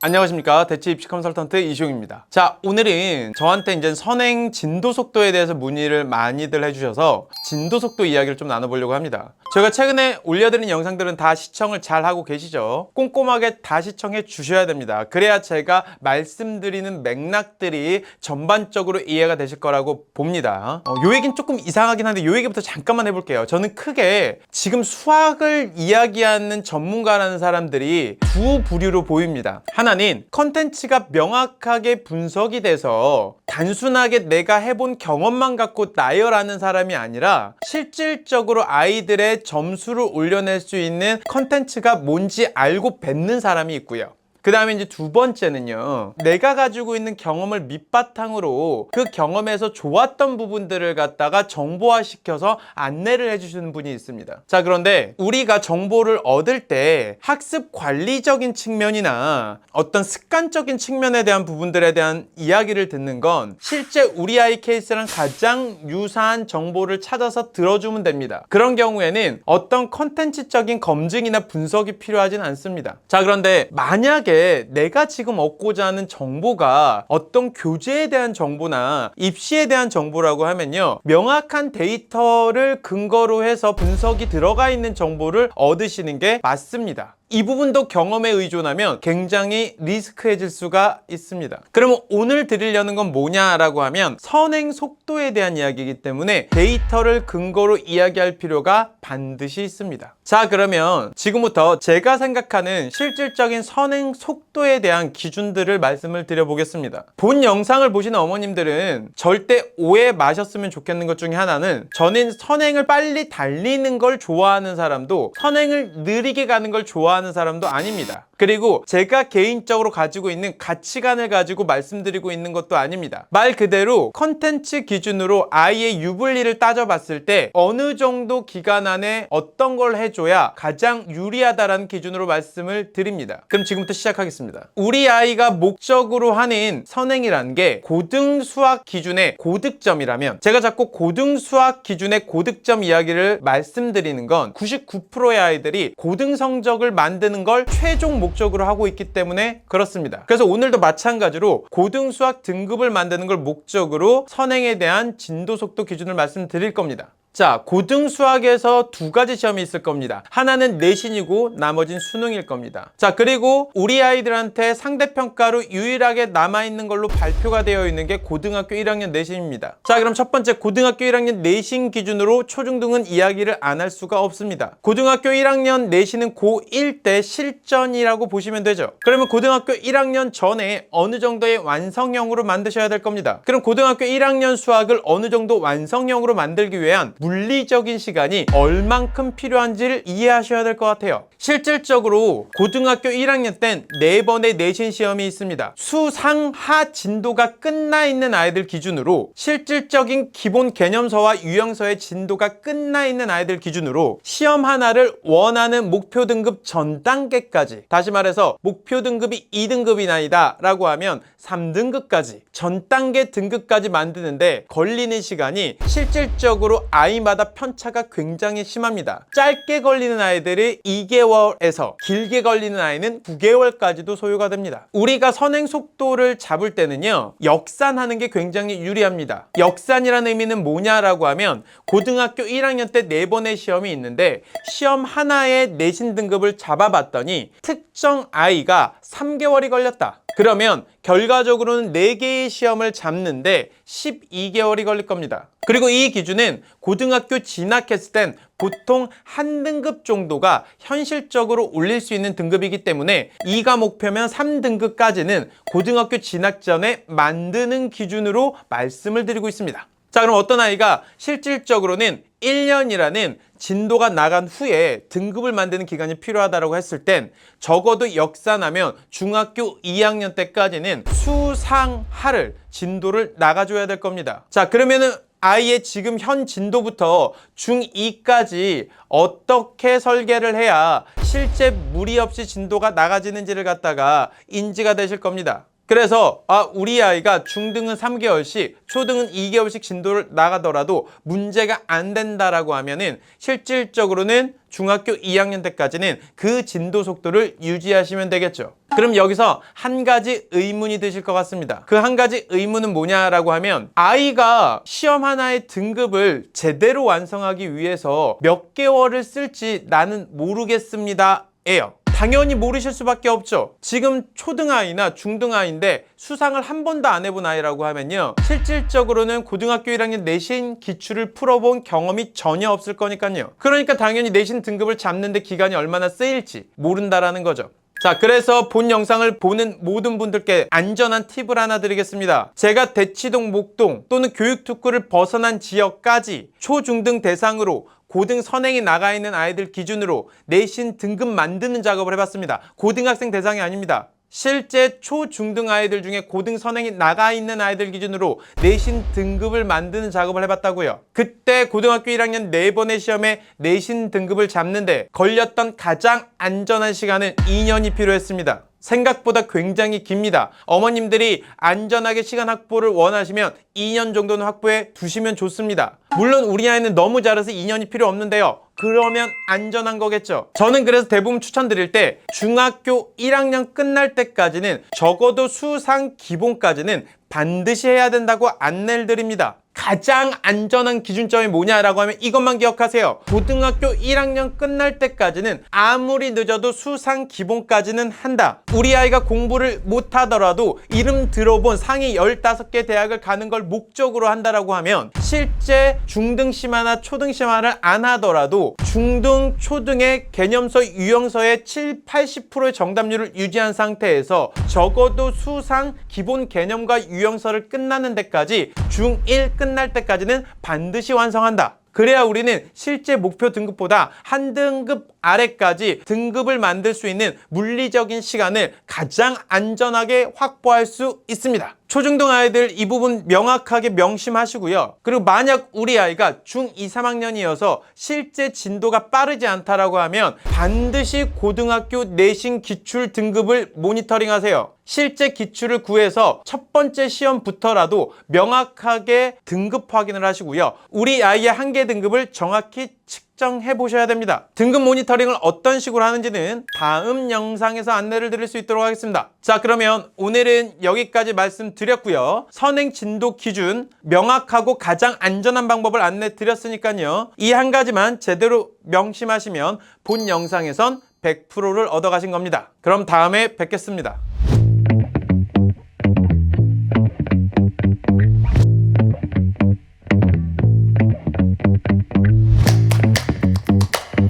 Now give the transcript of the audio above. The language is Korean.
안녕하십니까. 대치 입시 컨설턴트 이시용입니다. 자, 오늘은 저한테 이제 선행 진도 속도에 대해서 문의를 많이들 해주셔서 진도 속도 이야기를 좀 나눠보려고 합니다. 제가 최근에 올려드린 영상들은 다 시청을 잘 하고 계시죠? 꼼꼼하게 다 시청해 주셔야 됩니다. 그래야 제가 말씀드리는 맥락들이 전반적으로 이해가 되실 거라고 봅니다. 요 얘기는 조금 이상하긴 한데 요 얘기부터 잠깐만 해볼게요. 저는 크게 지금 수학을 이야기하는 전문가라는 사람들이 두 부류로 보입니다. 하나는 컨텐츠가 명확하게 분석이 돼서 단순하게 내가 해본 경험만 갖고 나열하는 사람이 아니라 실질적으로 아이들의 점수를 올려낼 수 있는 컨텐츠가 뭔지 알고 뱉는 사람이 있고요. 그 다음에 이제 두 번째는요, 내가 가지고 있는 경험을 밑바탕으로 그 경험에서 좋았던 부분들을 갖다가 정보화시켜서 안내를 해주시는 분이 있습니다. 자, 그런데 우리가 정보를 얻을 때 학습 관리적인 측면이나 어떤 습관적인 측면에 대한 부분들에 대한 이야기를 듣는 건 실제 우리 아이 케이스랑 가장 유사한 정보를 찾아서 들어주면 됩니다. 그런 경우에는 어떤 컨텐츠적인 검증이나 분석이 필요하진 않습니다. 자, 그런데 만약에 내가 지금 얻고자 하는 정보가 어떤 교재에 대한 정보나 입시에 대한 정보라고 하면요, 명확한 데이터를 근거로 해서 분석이 들어가 있는 정보를 얻으시는 게 맞습니다. 이 부분도 경험에 의존하면 굉장히 리스크해질 수가 있습니다. 그러면 오늘 드리려는 건 뭐냐라고 하면 선행 속도에 대한 이야기이기 때문에 데이터를 근거로 이야기할 필요가 반드시 있습니다. 자, 그러면 지금부터 제가 생각하는 실질적인 선행 속도에 대한 기준들을 말씀을 드려보겠습니다. 본 영상을 보시는 어머님들은 절대 오해 마셨으면 좋겠는 것 중에 하나는, 저는 선행을 빨리 달리는 걸 좋아하는 사람도 선행을 느리게 가는 걸 좋아하는 사람도 아닙니다. 그리고 제가 개인적으로 가지고 있는 가치관을 가지고 말씀드리고 있는 것도 아닙니다. 말 그대로 컨텐츠 기준으로 아이의 유불리를 따져봤을 때 어느 정도 기간 안에 어떤 걸 해줘야 가장 유리하다라는 기준으로 말씀을 드립니다. 그럼 지금부터 시작하겠습니다. 우리 아이가 목적으로 하는 선행이라는 게 고등수학 기준의 고득점이라면, 제가 자꾸 고등수학 기준의 고득점 이야기를 말씀드리는 건 99%의 아이들이 고등 성적을 만드는 걸 최종 목적으로 하고 있기 때문에 그렇습니다. 그래서 오늘도 마찬가지로 고등수학 등급을 만드는 걸 목적으로 선행에 대한 진도 속도 기준을 말씀드릴 겁니다. 자, 고등수학에서 두 가지 시험이 있을 겁니다. 하나는 내신이고 나머지는 수능일 겁니다. 자, 그리고 우리 아이들한테 상대평가로 유일하게 남아있는 걸로 발표가 되어 있는 게 고등학교 1학년 내신입니다. 자, 그럼 첫 번째 고등학교 1학년 내신 기준으로 초중등은 이야기를 안 할 수가 없습니다. 고등학교 1학년 내신은 고1 때 실전이라고 보시면 되죠. 그러면 고등학교 1학년 전에 어느 정도의 완성형으로 만드셔야 될 겁니다. 그럼 고등학교 1학년 수학을 어느 정도 완성형으로 만들기 위한 물리적인 시간이 얼만큼 필요한지를 이해하셔야 될 것 같아요. 실질적으로 고등학교 1학년 땐 4번의 내신 시험이 있습니다. 수상하 진도가 끝나 있는 아이들 기준으로, 실질적인 기본 개념서와 유형서의 진도가 끝나 있는 아이들 기준으로 시험 하나를 원하는 목표 등급 전 단계까지, 다시 말해서 목표 등급이 2등급이 아니다 라고 하면 3등급까지 전 단계 등급까지 만드는데 걸리는 시간이 실질적으로 아이마다 편차가 굉장히 심합니다. 짧게 걸리는 아이들이 2개월에서 길게 걸리는 아이는 9개월까지도 소요가 됩니다. 우리가 선행 속도를 잡을 때는요, 역산하는 게 굉장히 유리합니다. 역산이라는 의미는 뭐냐라고 하면, 고등학교 1학년 때 4번의 시험이 있는데 시험 하나의 내신 등급을 잡아봤더니 특정 아이가 3개월이 걸렸다. 그러면 결과적으로는 4개의 시험을 잡는데 12개월이 걸릴 겁니다. 그리고 이 기준은 고등학교 진학했을 땐 보통 한 등급 정도가 현실적으로 올릴 수 있는 등급이기 때문에 2가 목표면 3등급까지는 고등학교 진학 전에 만드는 기준으로 말씀을 드리고 있습니다. 자, 그럼 어떤 아이가 실질적으로는 1년이라는 진도가 나간 후에 등급을 만드는 기간이 필요하다고 했을 땐 적어도 역산하면 중학교 2학년 때까지는 수상하를 진도를 나가줘야 될 겁니다. 자, 그러면은 아이의 지금 현 진도부터 중2까지 어떻게 설계를 해야 실제 무리 없이 진도가 나가지는지를 갖다가 인지가 되실 겁니다. 그래서 우리 아이가 중등은 3개월씩, 초등은 2개월씩 진도를 나가더라도 문제가 안 된다라고 하면은 실질적으로는 중학교 2학년 때까지는 그 진도 속도를 유지하시면 되겠죠. 그럼 여기서 한 가지 의문이 드실 것 같습니다. 그 한 가지 의문은 뭐냐라고 하면, 아이가 시험 하나의 등급을 제대로 완성하기 위해서 몇 개월을 쓸지 나는 모르겠습니다 예요. 당연히 모르실 수밖에 없죠. 지금 초등아이나 중등아이인데 수상을 한 번도 안 해본 아이라고 하면요, 실질적으로는 고등학교 1학년 내신 기출을 풀어본 경험이 전혀 없을 거니까요. 그러니까 당연히 내신 등급을 잡는데 기간이 얼마나 쓰일지 모른다라는 거죠. 자, 그래서 본 영상을 보는 모든 분들께 안전한 팁을 하나 드리겠습니다. 제가 대치동, 목동 또는 교육특구를 벗어난 지역까지 초중등 대상으로 고등 선행이 나가 있는 아이들 기준으로 내신 등급 만드는 작업을 해봤습니다. 고등학생 대상이 아닙니다. 실제 초중등 아이들 중에 고등 선행이 나가 있는 아이들 기준으로 내신 등급을 만드는 작업을 해봤다고요. 그때 고등학교 1학년 4번의 시험에 내신 등급을 잡는데 걸렸던 가장 안전한 시간은 2년이 필요했습니다. 생각보다 굉장히 깁니다. 어머님들이 안전하게 시간 확보를 원하시면 2년 정도는 확보해 두시면 좋습니다. 물론 우리 아이는 너무 잘해서 2년이 필요 없는데요, 그러면 안전한 거겠죠. 저는 그래서 대부분 추천드릴 때 중학교 1학년 끝날 때까지는 적어도 수상 기본까지는 반드시 해야 된다고 안내를 드립니다. 가장 안전한 기준점이 뭐냐라고 하면 이것만 기억하세요. 고등학교 1학년 끝날 때까지는 아무리 늦어도 수상 기본까지는 한다. 우리 아이가 공부를 못하더라도 이름 들어본 상위 15개 대학을 가는 걸 목적으로 한다라고 하면 실제 중등 심화나 초등 심화를 안 하더라도 중등, 초등의 개념서, 유형서의 7, 80%의 정답률을 유지한 상태에서 적어도 수상 기본 개념과 유형서를 끝나는 데까지 중1 끝날 때까지는 반드시 완성한다. 그래야 우리는 실제 목표 등급보다 한 등급 아래까지 등급을 만들 수 있는 물리적인 시간을 가장 안전하게 확보할 수 있습니다. 초중등 아이들 이 부분 명확하게 명심하시고요. 그리고 만약 우리 아이가 중2, 3학년이어서 실제 진도가 빠르지 않다라고 하면 반드시 고등학교 내신 기출 등급을 모니터링 하세요. 실제 기출을 구해서 첫 번째 시험부터라도 명확하게 등급 확인을 하시고요. 우리 아이의 한계 등급을 정확히 측정해 보셔야 됩니다. 등급 모니터링을 어떤 식으로 하는지는 다음 영상에서 안내를 드릴 수 있도록 하겠습니다. 자, 그러면 오늘은 여기까지 말씀드렸고요. 선행 진도 기준 명확하고 가장 안전한 방법을 안내 드렸으니까요. 이 한 가지만 제대로 명심하시면 본 영상에선 100%를 얻어가신 겁니다. 그럼 다음에 뵙겠습니다.